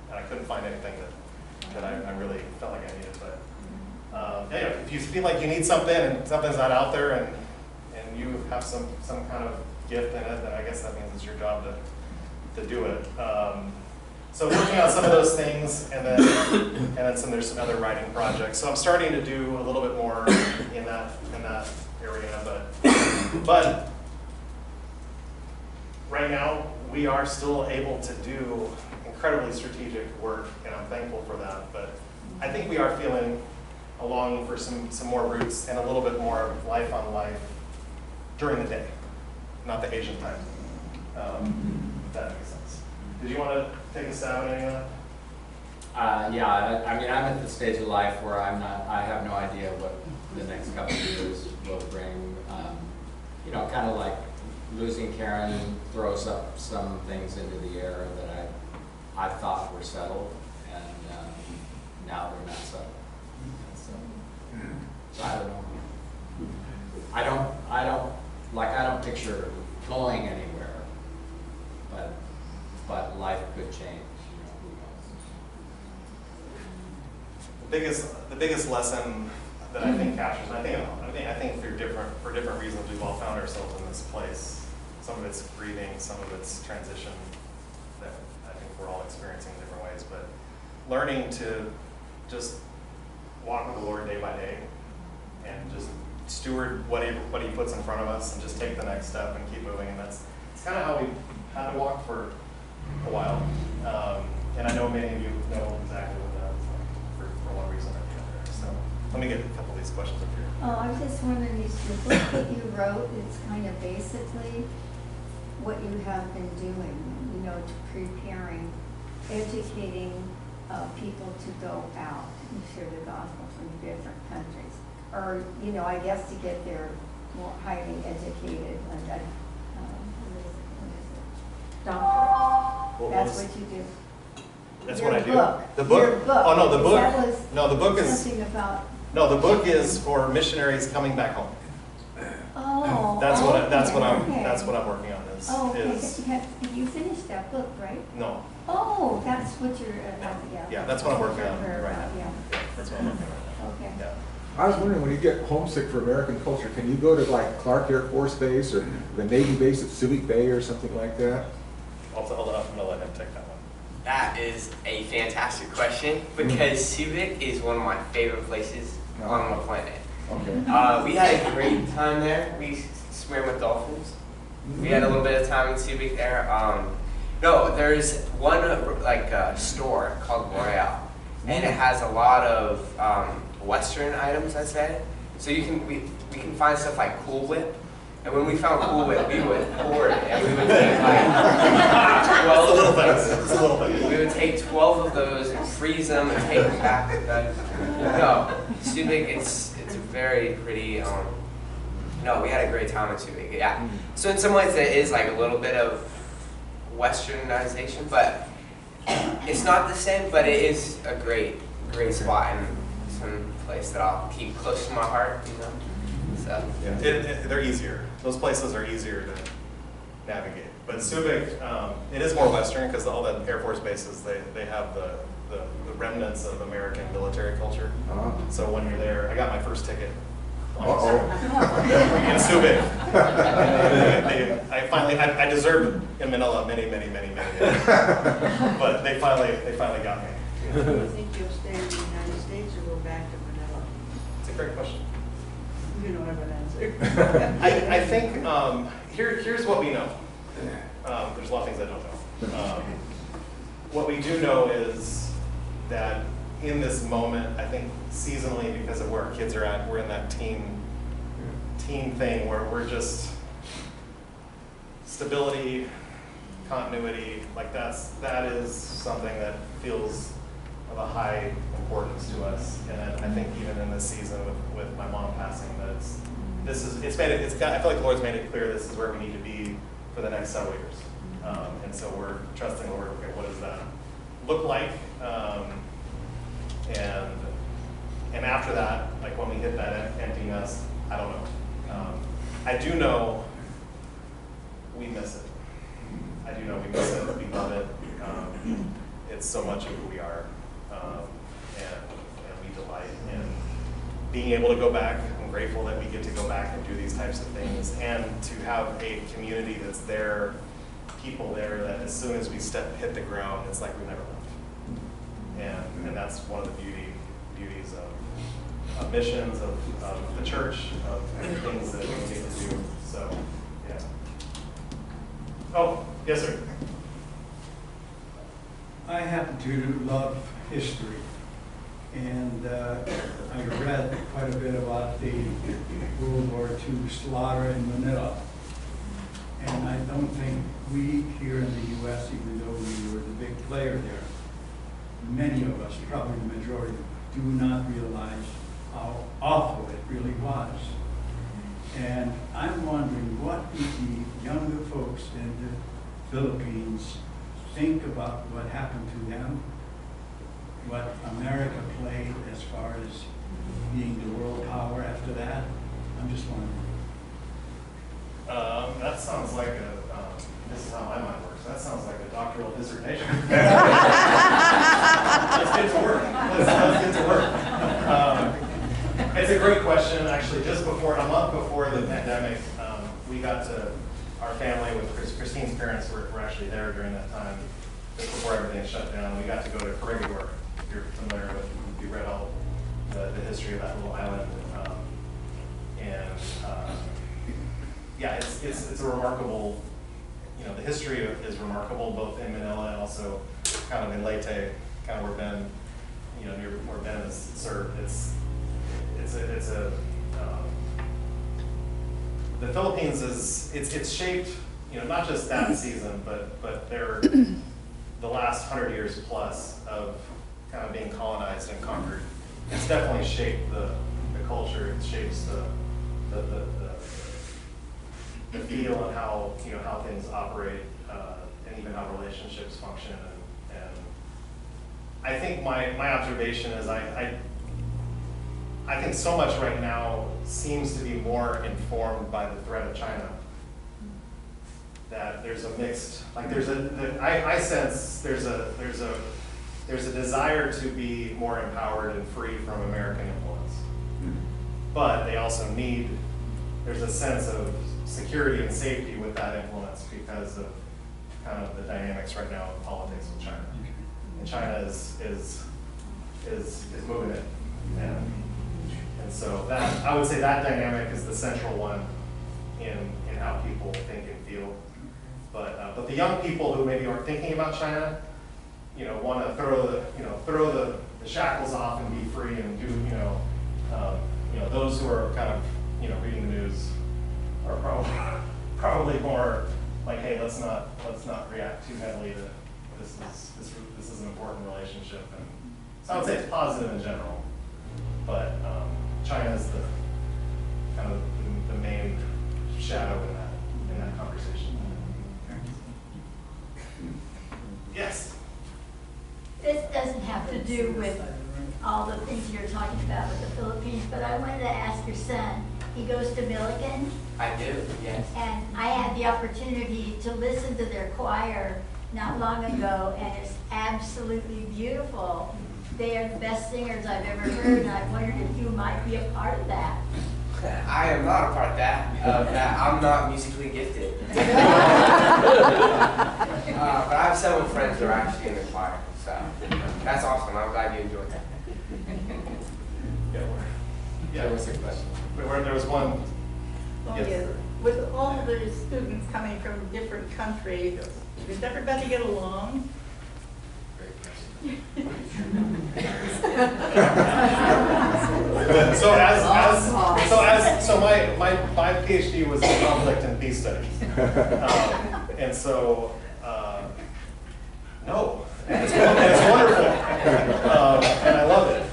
and I couldn't find anything that I really felt like I needed. But anyway, if you feel like you need something and something's not out there, and you have some kind of gift in it, then I guess that means it's your job to do it. So working on some of those things, and then there's some other writing projects. So I'm starting to do a little bit more in that area, but right now we are still able to do incredibly strategic work, and I'm thankful for that. But I think we are feeling a longing for some more roots and a little bit more life on life during the day, not the Asian time. If that makes sense. Did you want to take a stab at any of that? Yeah, I mean, I'm at the stage of life where I have no idea what the next couple of years will bring. Kind of like losing Karen throws up some things into the air that I thought were settled, and now they're not settled. So I don't know. I don't picture going anywhere, but life could change. Who knows? The biggest lesson that I think captures, and I think for different reasons we've all found ourselves in this place some of it's grieving, some of it's transition that I think we're all experiencing in different ways, but learning to just walk with the Lord day by day and just steward what he puts in front of us and just take the next step and keep moving. And it's kind of how we had to walk for a while. And I know many of you know exactly what that was like for one reason or the other. So let me get a couple of these questions up here. Oh, I was just wondering, is the book that you wrote, it's kind of basically what you have been doing, you know, to preparing, educating people to go out and share the gospel from different countries. Or, you know, I guess to get their more highly educated, like doctorate. That's what you do. That's Your what I do. book. The book? Your book. Oh, no, the book. That was No, the book is. something about. No, the book is for missionaries coming back home. Oh. That's what I, that's what I'm okay. that's what I'm working on. Is Oh, okay. is You finished that book, right? no. Oh, that's what you're, yeah. Yeah, that's what I'm working on right now. Yeah, Yeah, that's what I'm working on right okay. now. Yeah. I was wondering, when you get homesick for American culture, can you go to like Clark Air Force Base or the Navy base at Subic Bay or something like that? I'm gonna let him take that one. That is a fantastic question because Subic is one of my favorite places on the planet. Okay. We had a great time there. We swam with dolphins. We had a little bit of time in Subic there. No, there's one store called L'Oreal, and it has a lot of Western items, I'd say. So we can find stuff like Cool Whip. And when we found Cool Whip, we would pour it, and we would take like 12 little things. It's a little thing. We would take 12 of those and freeze them and take them back. No, Subic, it's a very pretty. No, we had a great time in Subic. Yeah. So in some ways, it is like a little bit of Westernization, but it's not the same. But it is a great spot and some place that I'll keep close to my heart. You know. So. Yeah, they're easier. Those places are easier to navigate. But Subic, it is more Western because all the Air Force bases, they have the remnants of American military culture. So when you're there, I got my first ticket. In Subic. I deserved it in Manila many years. But they finally got me. Do you think you'll stay in the United States or go back to Manila? It's a great question. You don't have an answer. I think here's what we know. There's a lot of things I don't know. What we do know is that in this moment, I think seasonally, because of where our kids are at, we're in that teen thing where we're just stability, continuity, like that is something that feels of a high importance to us. And I think even in this season with my mom passing, that I feel like the Lord's made it clear this is where we need to be for the next several years. And so we're trusting the Lord, okay, what does that look like? And after that, like when we hit that empty nest, I don't know. I do know we miss it. I do know we miss it, we love it. It's so much of who we are. And we delight in being able to go back. I'm grateful that we get to go back and do these types of things and to have a community that's there, people there that as soon as we hit the ground, it's like we never left. And that's one of the beauties of missions, of the church, of things that we get to do. So, yeah. Oh, yes, sir. I happen to love history, and I read quite a bit about the World War II slaughter in Manila. And I don't think we here in the U.S., even though we were the big player there, many of us, probably the majority, do not realize how awful it really was. And I'm wondering, what do the younger folks in the Philippines think about what happened to them, what America played as far as being the world power after that? I'm just wondering. That sounds like this is how my mind works. That sounds like a doctoral dissertation. Let's get to work. Let's get to work. It's a great question. Actually, just a month before the pandemic, we got to our family with Christine's parents were actually there during that time, just before everything shut down. We got to go to Corregidor, if you're familiar with, if you read all the history of that little island. Yeah, it's a remarkable, the history is remarkable, both in Manila and also kind of in Leyte, kind of where Ben, near where Ben is served. The Philippines it's shaped, not just that season, but they're the last 100 years plus of kind of being colonized and conquered. It's definitely shaped the culture. It shapes the feel and how how things operate, and even how relationships function. And I think my observation is I think so much right now seems to be more informed by the threat of China. That there's a mixed, like I sense there's a desire to be more empowered and free from American influence. But they also there's a sense of security and safety with that influence because of kind of the dynamics right now in politics with China. And China is moving it. And so that, I would say that dynamic is the central one in how people think and feel. But the young people who maybe aren't thinking about China, want to throw the shackles off and be free and do, those who are kind of, reading the news are probably more like, hey, let's not react too heavily to this is an important relationship. And so I would say it's positive in general, but China is the kind of the main shadow in that conversation. Yes. This doesn't have to do with all the things you're talking about with the Philippines, but I wanted to ask your son. He goes to Milligan. I do, yes. And I had the opportunity to listen to their choir not long ago, and it's absolutely beautiful. They are the best singers I've ever heard, and I wondered if you might be a part of that. I am not a part of that. I'm not musically gifted. But I have several friends that are actually in the choir, so that's awesome. I'm glad you enjoyed that. There was a question. There was one. Yes. With all the students coming from different countries, does everybody get along? So my PhD was in conflict and peace studies, and so no, and it's wonderful, and I love it.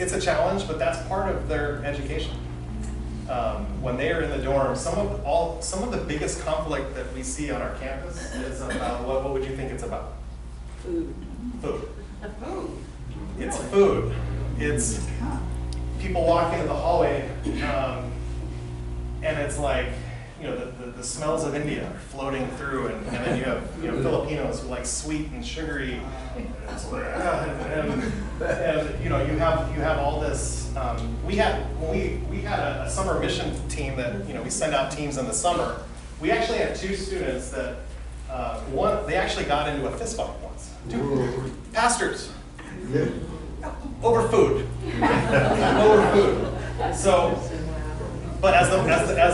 It's a challenge, but that's part of their education. When they are in the dorm, some of the biggest conflict that we see on our campus is about what would you think it's about? Food. It's food. It's people walk into the hallway, and it's like, the smells of India are floating through, and then you have Filipinos who like sweet and sugary, and you have all this. We had a summer mission team that we send out teams in the summer. We actually had two students that they actually got into a fist fight once. Two pastors over food. Over food. So. But as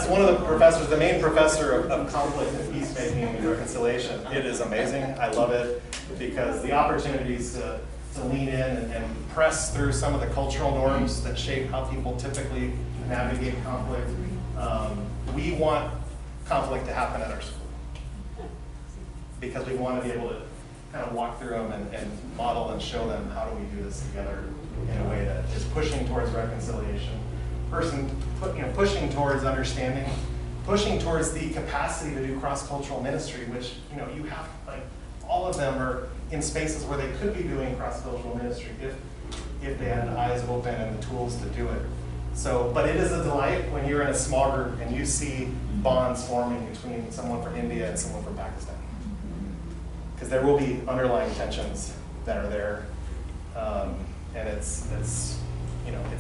one of the professors, the main professor of conflict and peacemaking and reconciliation, it is amazing. I love it because the opportunities to lean in and press through some of the cultural norms that shape how people typically navigate conflict. We want conflict to happen at our school because we want to be able to kind of walk through them and model and show them how do we do this together in a way that is pushing towards reconciliation. Pushing towards understanding, pushing towards the capacity to do cross-cultural ministry, which you have, like, all of them are in spaces where they could be doing cross-cultural ministry if they had the eyes open and the tools to do it. So, but it is a delight when you're in a small group and you see bonds forming between someone from India and someone from Pakistan, because there will be underlying tensions that are there, and it's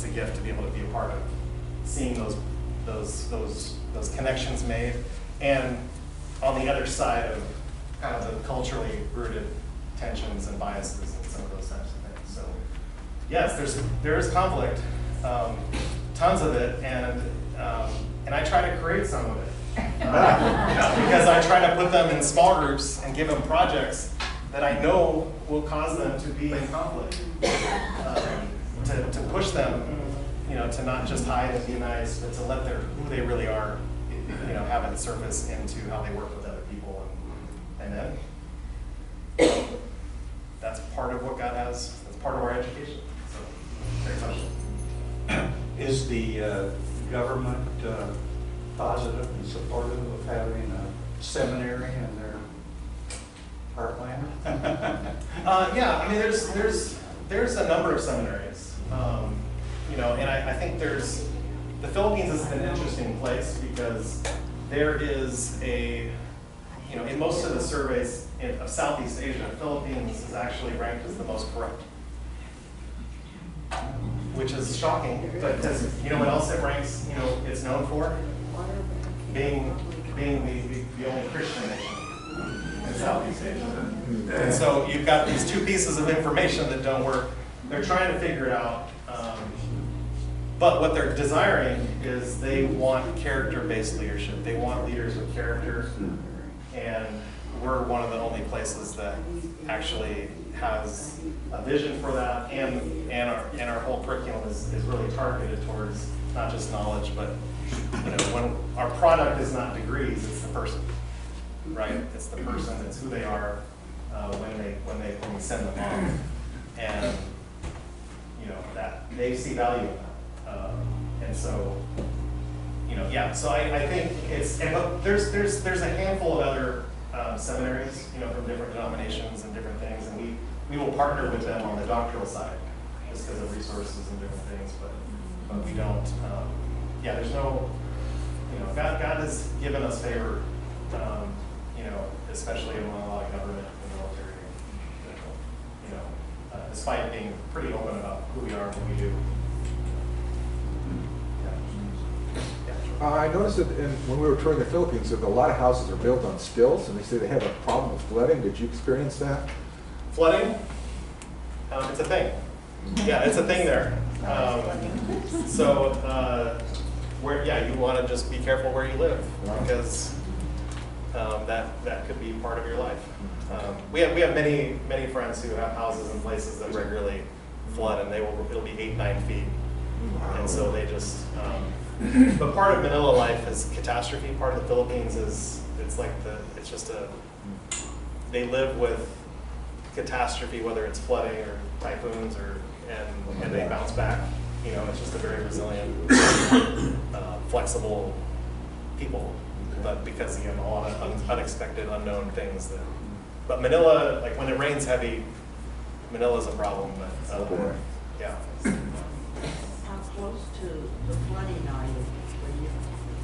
a gift to be able to be a part of seeing those those connections made, and on the other side of kind of the culturally rooted tensions and biases and some of those types of things. So yes, there is conflict, tons of it, and I try to create some of it. Because I try to put them in small groups and give them projects that I know will cause them to be in conflict, to push them, to not just hide and be nice, but to let who they really are, have it surface into how they work with other people, and then that's part of what God has. That's part of our education. So, very much. Is the government positive and supportive of having a seminary in their heartland? Yeah, I mean, there's a number of seminaries, and I think the Philippines is an interesting place because there is in most of the surveys of Southeast Asia, the Philippines is actually ranked as the most corrupt, which is shocking, because you know what else it ranks, it's known for? Being the only Christian nation in Southeast Asia. And so you've got these two pieces of information that don't work. They're trying to figure it out. But what they're desiring is they want character-based leadership. They want leaders with character. And we're one of the only places that actually has a vision for that. And our whole curriculum is really targeted towards not just knowledge, but when our product is not degrees, it's the person, right? It's the person, it's who they are when we send them on, and that they see value in that, and so yeah. So I think but there's a handful of other seminaries, from different denominations and different things, and we will partner with them on the doctoral side, just because of resources and different things, but we don't. Yeah, there's no. God has given us favor, especially among a lot of government and military, despite being pretty open about who we are and what we do. I noticed that when we were touring the Philippines, that a lot of houses are built on stilts, and they say they have a problem with flooding. Did you experience that? Flooding? It's a thing. Yeah, it's a thing there. You want to just be careful where you live, because that could be part of your life. We have many friends who have houses in places that regularly flood, and it'll be 8-9 feet, and so they just. But part of Manila life is catastrophe. Part of the Philippines is they live with catastrophe, whether it's flooding or typhoons and they bounce back. It's just a very resilient, flexible people, but because you have a lot of unexpected, unknown things but Manila, like when it rains heavy, Manila's a problem, but yeah. How close to the flooding are you when you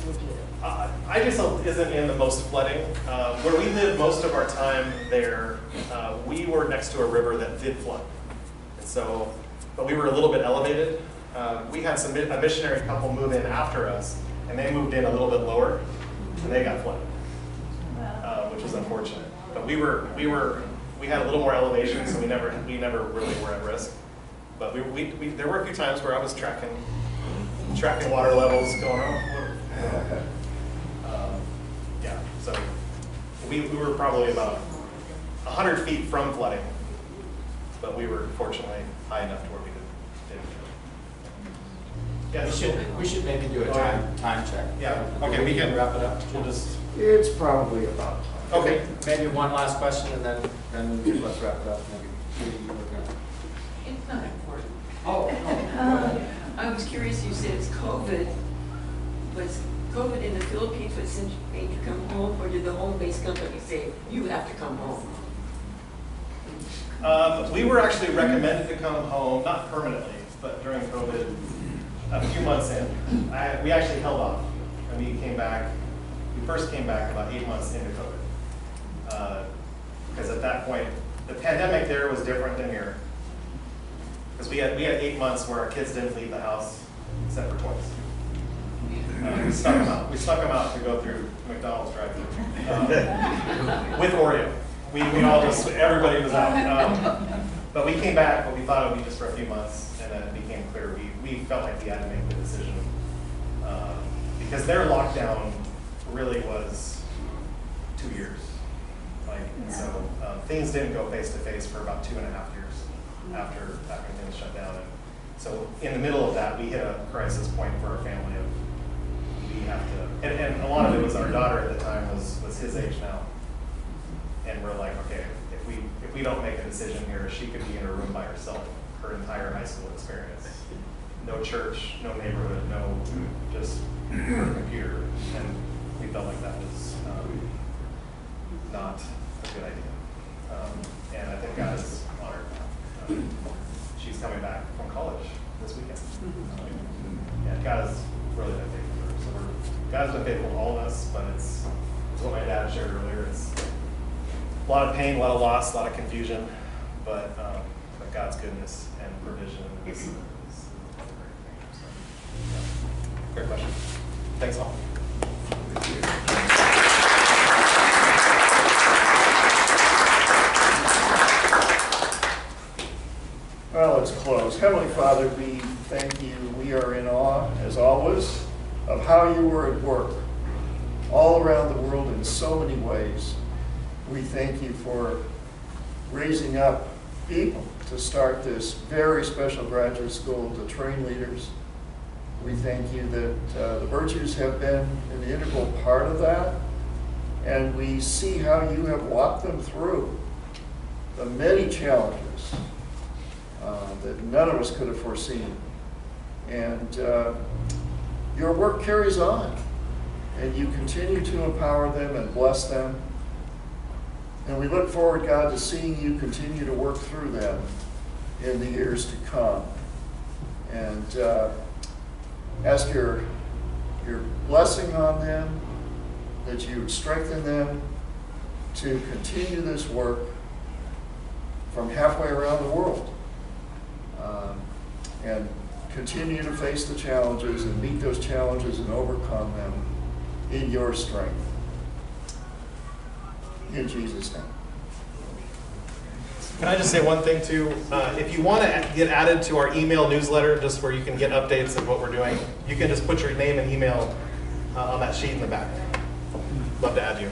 live? Igesel isn't in the most flooding. Where we lived most of our time there, we were next to a river that did flood. And so, but we were a little bit elevated. We had a missionary couple move in after us, and they moved in a little bit lower, and they got flooded, which was unfortunate. But we had a little more elevation, so we never really were at risk. But there were a few times where I was tracking water levels, going, yeah. So we were probably about 100 feet from flooding, but we were fortunately high enough to where we didn't. Yeah, We should maybe do a time check. Yeah. Okay, we can wrap it up. We'll just. It's probably about time. Okay. Maybe one last question, and then let's wrap it up. Maybe. It's not important. Oh. I was curious, you said it's COVID. Was COVID in the Philippines what made you come home, or did the home-based company say, you have to come home? We were actually recommended to come home, not permanently, but during COVID, a few months in. We actually held off, and we first came back about 8 months into COVID. Because at that point, the pandemic there was different than here. Because we had 8 months where our kids didn't leave the house except for twice. We snuck them out to go through McDonald's drive-thru with Oreo. We all just, everybody was out. But we came back, but we thought it would be just for a few months, and then it became clear we felt like we had to make the decision because their lockdown really was 2 years. So things didn't go face to face for about 2.5 years after things shut down. And so in the middle of that, we hit a crisis point for our family of we have to, and a lot of it was our daughter at the time was his age now. And we're like, okay, if we don't make a decision here, she could be in a room by herself her entire high school experience. No church, no neighborhood, no just her computer. And we felt like that was not a good idea. And I think God is honored. She's coming back from college this weekend. Yeah, God has really been faithful to her. So God's been faithful to all of us, but it's what my dad shared earlier. It's a lot of pain, a lot of loss, a lot of confusion, but God's goodness and provision is great question. Thanks all. Well, let's close. Heavenly Father, we thank you. We are in awe, as always, of how you were at work all around the world in so many ways. We thank you for raising up people to start this very special graduate school to train leaders. We thank you that the Virtues have been an integral part of that, and we see how you have walked them through the many challenges that none of us could have foreseen. And your work carries on, and you continue to empower them and bless them. And we look forward, God, to seeing you continue to work through them in the years to come. And ask your blessing on them, that you would strengthen them to continue this work from halfway around the world. And continue to face the challenges and meet those challenges and overcome them in your strength. In Jesus' name. Can I just say one thing too? If you want to get added to our email newsletter, just where you can get updates of what we're doing, you can just put your name and email on that sheet in the back. Love to add you.